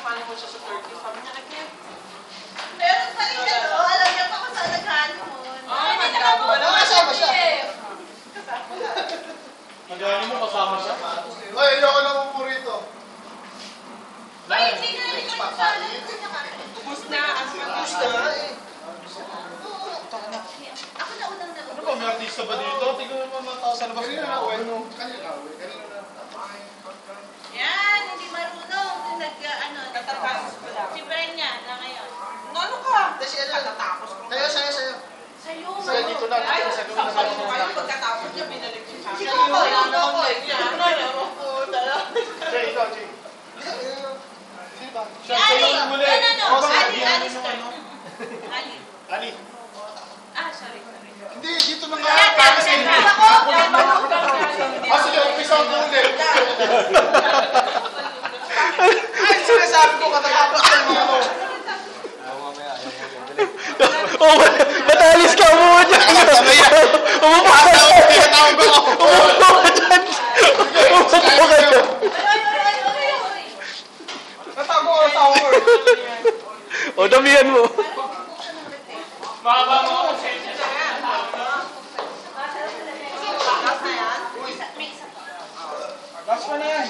paano mo siya sa Turkey. Sabi niya, nag-give. Pero pali ka to, alam niya pa kung saan nag-honeymoon. Hindi nakagawa na kasama siya. Nagani mo kasama siya? Ay, ayoko na mo rito. Ay, hindi na rin ko sa Ubus na. Ubus na eh. Ako na unang Ano naubos. ba, may artista ba dito? Tingnan mo mga tao sa labas. Kanina na, kanina na. Yan, hindi marunong. Nag-ano. Katapos ko lang. Si Brenya na ngayon. Ano ka? Kasi ano, Katatapos ko. Sayo. Sa'yo. Sayo, dito na. Ay, Dito sa gawin sabi ko na. kayo, pagkatapos niya, binalik niya sa akin. Sige, ako, Wala ako, namang ako. like niya. Ano po, dala. Jay, ikaw, Jay. Sino ba? Si Ali. No. Ali, Ali start. Ali. Ali. Ah, sorry. Hindi, dito na nga. Yan, Para sa yan, inyo. yan. Ako. Ah, sige, umpisa ang ulit. Ay, sinasabi ko katatapos ko yung ano. Oh, matalis ka, umuha dyan. Umuha ka dyan. Umuha ka dyan. Umuha ka dyan. Natago ko ang tower. O, damihan mo. Mahaba mo ako sa inyo. Lakas na yan. May isa pa. Lakas pa na yan.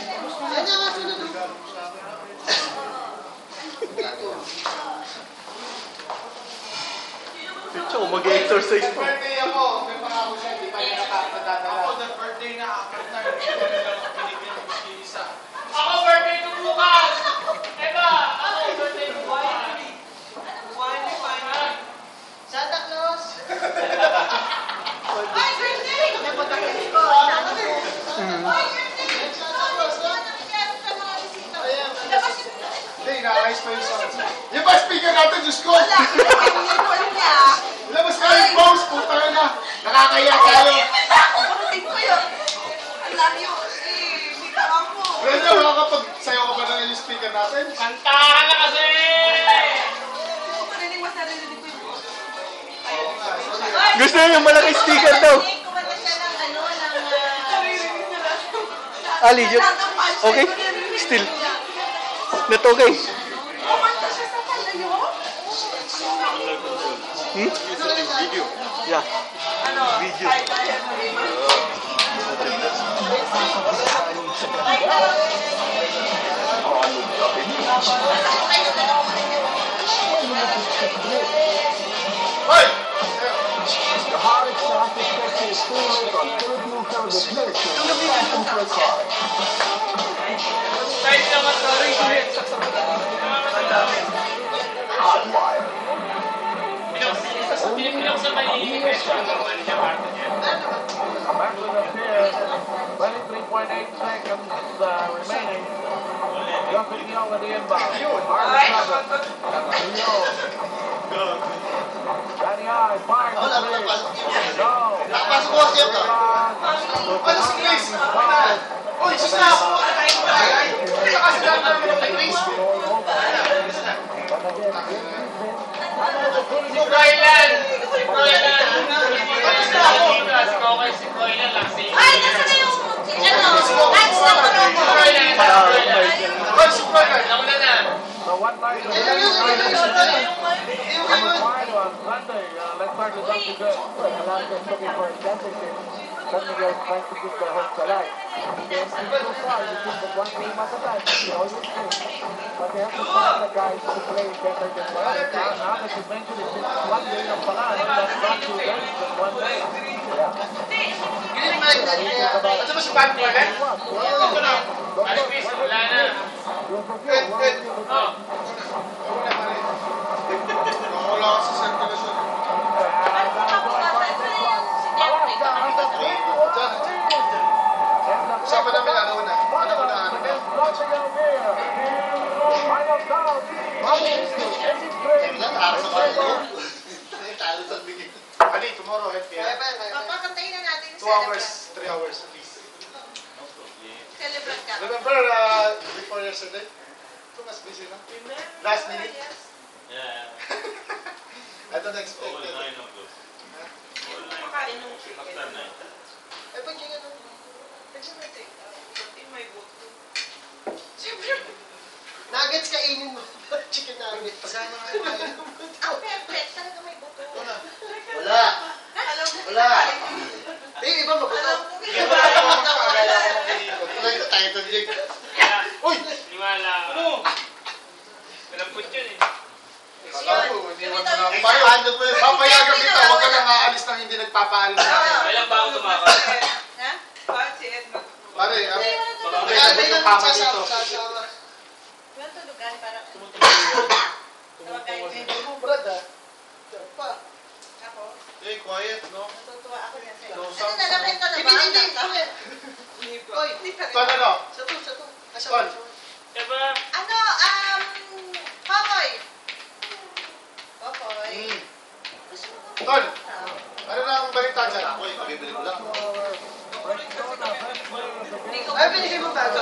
Picho, mag-exercise pa. Birthday ako. May pangako siya, hindi pa niya nakakadadala. Ako, that birthday na apat na. Hindi ko nila binigyan ng isa. Ako, birthday ko bukas! Eba, ako, birthday ko bukas. Santa Claus! Ay, birthday! Napatakin ko. Inaano ko. Ay, birthday! Santa Claus, ano nangyari sa mga bisita? Ayan. Labas yung Hindi, inaayos pa yung sound. Yung ba speaker natin, Diyos ko! wala. Ano niya? Labas ka yung pose, puta ka na. Nakakaya tayo. Parating ko yun. Ang layo. Hindi ka ako. Brenda, makakapag-sayo ka ba na yung speaker natin? Kantahan na kasi! Hindi ko marinig mas narinig ko yung Ay, Gusto niya yung malaki sticker daw. kumanta siya ng ano, ng... Ali, okay? Still. Not okay. Kumanta siya sa palayo? Hmm? Video. Yeah. Ano? Video. Hoy! The hard exhaust especially is cooling on Philippine service ministry asking for a car. Kahit naman, sorry, Hotwire. Pinaksa pa yung request ang normal niya parto niya. Back with us here. 23.8 seconds remaining. Justin Young at the inbound. Hard trouble. Danny I fires the three. No. Nakapasok ko siya ka. Ano si Grace? Uy, sus na! Nakasilang na naman kay Grace. Si Froilan! Si Froilan! Si Kokay, si Froilan lang si... Ay, nasa na yung... Ano? Lights na ko. Si Froilan! Si Froilan! Hoy, si Froilan! Nauna na! So one time Ayun, ayun. required on Sunday. Let's start with Dr. Good. Alaska's looking for a championship. San Miguel's trying to keep their hopes alive. And so far, you think that one game at a time, you know, you think. But they have to find the guys to play better than one day. Now that you mentioned it, it's one day of Palano, that's not two days, but one day. Yeah. Giling Mike na niya. Ano ba si Pat Morgan? Ito na! Alipis, wala na! Good, good. Oh! Wala ka sa circulation. Sama namin ano na. Ano na. Ali, tomorrow, head Papakantayin na natin yung 2 hours, 3 hours at least. Celebrate ka. Remember, before yesterday? Ito mas busy na. Last minute? Yeah. I don't expect All it. 9 of those. Kumakain ng chicken. After 9. Eh, ba't yung ano? Pwede mo take out. Pati may buto. Nuggets kainin Hindi, pagkain na nga yun. Ang perfect, talaga may buto. Wala. Alam mo, Wala. Eh, iba mo. alam mo, Wala ito tayo ito, Jake. Uy! Niwala. Ano? Malambot yun eh. Kala ko, hindi mo na ako. Papayagan kita, huwag ka lang aalis nang hindi nagpapaalis sa akin. Kailan ba ako tumakas? Ha? Pare, Kaya may yung kama dito. Yung tulugan para... Brad, ah. Pa. Ako? Hey, quiet, no? Natutuwa ako yan sa'yo. No, Ano, nalamin ka na ba? Oy, ton ano? Ton. Diba? Ano, Kokoy. Kokoy. Gusto mo ba? Ton, ano na ang balita dyan? Ako, bibili ko lang. Ay, binigay mo ba ito?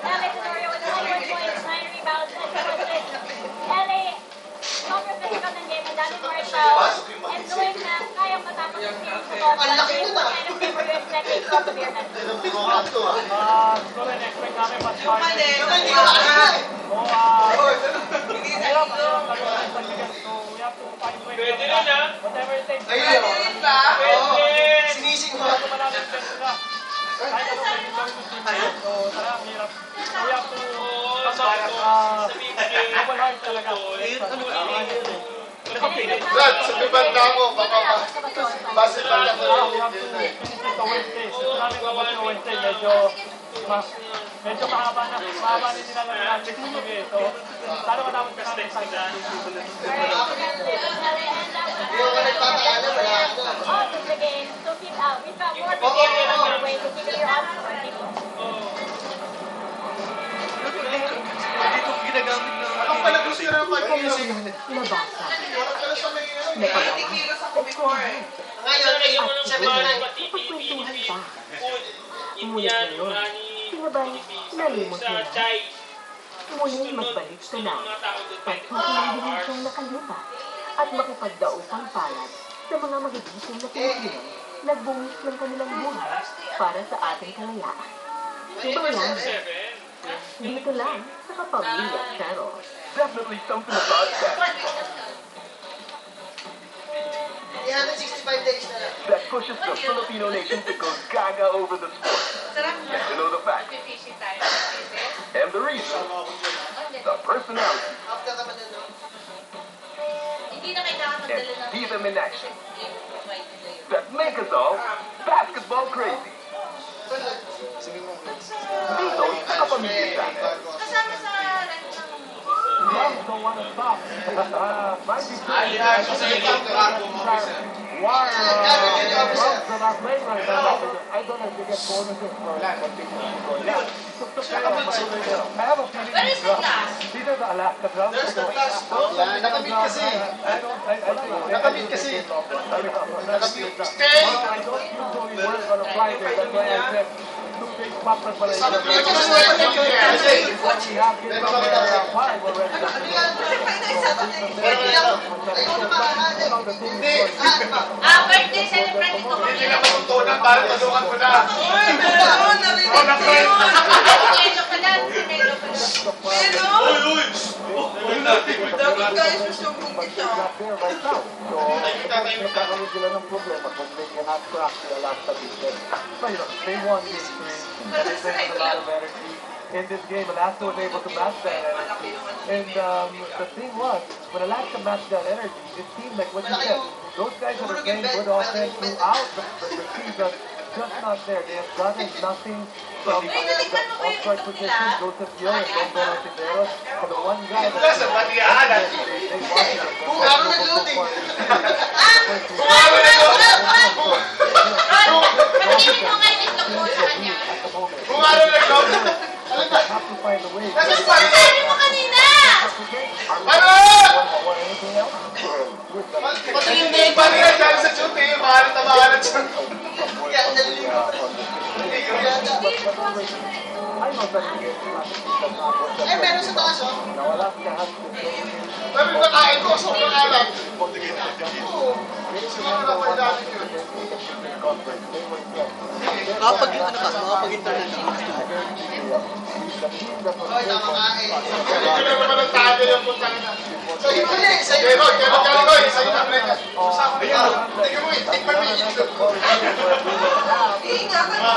LA Victoria with 100 points, 9 rebounds, and 2 assists. LA, sobrang galing ng game, ang dami more fouls, and knowing na kayang matapos yung series sa ball, what kind of game were you expecting from the Bearmen? Siguro in-expect namin mas hard. Hirap na yung kagalan sa bigas. So, we have to find ways. Pwede rin ah. Whatever it takes. Pwede. Sinising mo. Bago namin sense na. Kahit ano pwede gawin yung team na yun. So, talagang hirap. So, we have to double hard talaga. Brad, sa bibanda ako, baka base pa lang We have to finish it sa Wednesday. Gusto namin kapag sa Wednesday, medyo mahaba din nila lang natin sa gabi. So, sana matapos ka namin sa Off of the game, so we've got more prepared on your way to keep your odds for people. Anong pala gusto nyo ng pag-iisip? Nabasa. Parang pala sa may At ngayon, napagkwentuhan pa. Ngunit ngayon, sila ba'y nalimot nila? Muling magbalik ka na at huwag siyang nakalipa at makipagdaupang palad sa mga magigising na Pilipino nagbungis ng kanilang buhay para sa ating kalayaan. Bayan, dito lang sa Kapamilya Channel. Definitely something about that. 365 days na lang. That pushes the Filipino nation to go gaga over the sport. Sarap na. Get to know the facts Fishing tayo. and the reason, the personality, After ka ba na, no? Hindi na kailangan and magdala ng... see them in action that make us all basketball crazy. Dito sa Kapamilya Channel. Kasama sa rent ng... Clubs don't want to stop. Might be why clubs are not playing right now? I don't know if they get bonuses for continuing to go down. I have a feeling Where is the class? these are the Alaska clubs. There's the class, no? Nakamit kasi. Nakamit kasi. Nakamit. Stay! I don't usually work on a Friday. That's why I said two big papas pala Sabi ko yun. kasi wala na yun. We have kids from there 5 already. Hindi. Birthday celebrate ko kami. Hindi ka matutunan para tulungan ko na. Sinelo ka lang. Sinelo ka lang. Dapat tayo susubong ito. So, nagkakaroon sila ng problema kung they cannot crack the last of this game. But, you know, they won this game. They spent a lot of energy in this game. Alaska was able to match that energy. And the thing was, when Alaska matched that energy, it seemed like what you said, those guys that are playing good offense throughout the season, just not there. They have gotten nothing from all-star position, Joseph Young and Don Dolan Cisneros. And the one guy that Nasa batiyaan. they wanted to Kung ano nag-loading. Pagkinin mo nga yung itlog mo sa kanya. Kung ano nag-loading. Alam ba? have to find a way. Nasa Yung spike. sinasabi mo kanina! Ano? Or anything else? Patingin na yung bali na dyan sa shoot eh. Mahalat na mahalat siya. I know that you get Ay, meron sa taas oh. Now Alaska has to Sabi ba kain ko? Sobrang alam. Oo. Siguro na pa dati yun. Makapag-internet Hoy, tama ka eh. Hindi na naman ang tayo yung punta na. Sa'yo na eh. Sa'yo na. Sa'yo na. Tingnan mo, itikman mo yung itlog ko.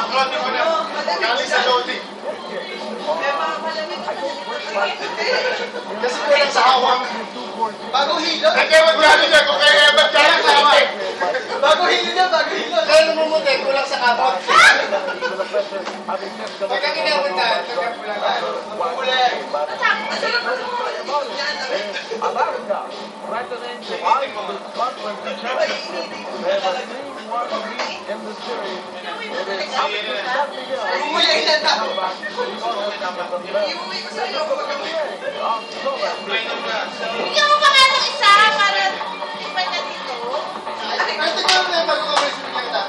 Loading mo na. Galing sa loading. Kasi kulang sa hawak. Bagong hilo. Kaya mag-galing niya kung kaya mag-galing sa hawak. Bagong hilo niya, bagong hilo. Kaya namumuti, kulang sa kapot. Pagka kinapunta, nagkapulangan. Mapupulan. America, threatening to ice the Scotland championship. They have a 3-1 lead in the series. It is up to Serbia. Umulay na na. Iuwi ko sa'yo. Of Slovenia. Bigyan mo pa nga ng isa para ipan na dito. Ay, tingnan mo na yung bago-kamay sa pinagkita.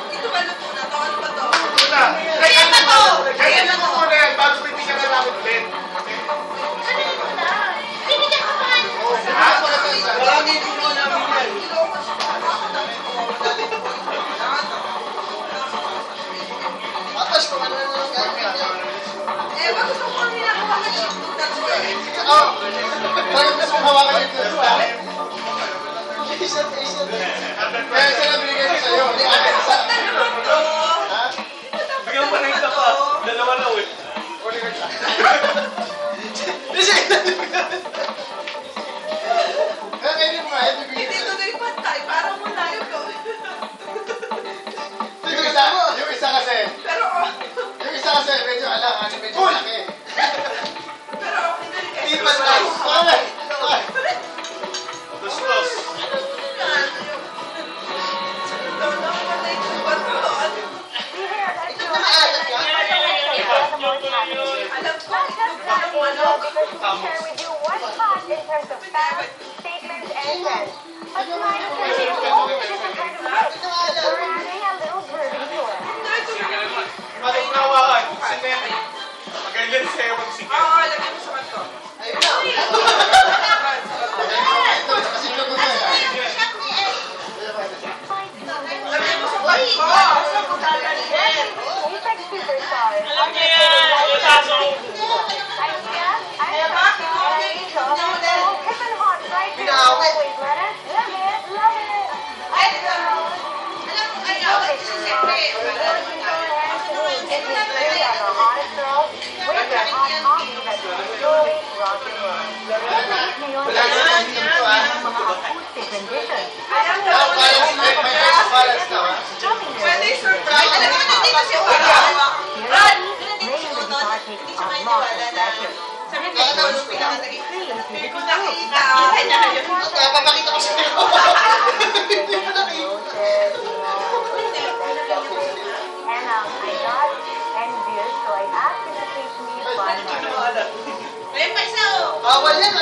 Ito ba luto na to? Ano ba to? Una, Kaya na to! kaya na mo muna yan bago bibigyan na namin ulit. Ano ito na? Bibigyan ko pa nga ng isa. Marami din mo namin yan. Atas kung ano na lang gagawin niya. Eh, wag gusto ko nila ko mga itlog na to eh. Oo. Talagang gusto mong hawakan yung itlog ha? Isot. Kaya sila binigay ko sa'yo. Hindi akin isa. Ha? Bigyan mo na isa pa. Dalawa na ulit. Uli ka siya. Kaya kainin mo nga, ibibigay Hindi ko. ko na ipantay. Parang mula yung gawin. Yung isa kasi, Pero medyo alangan, medyo laki. pero okay na rin kasi. Ipan tayo. Dos. Matugnawakan. Sinemi. Magaling sa'yo magsikip. Oo, lagyan mo sa kanto. Ayun na. Ito, kasi itlog ko sa'yo. Lagyan mo sa kanto. Alam niya yan. Yung taso. Pinaawit. Wala na lang dito ah. Balance na ha. Pwede surprise. Alam mo, nandito si Unod. Rod, nandito si Unod. Hindi siya maniniwala na. Sabi ko, ikaw yung pinakatagin. Hindi ko nakita. Papakita ko sa'yo. Ayun pa isa oh. Bawal yan.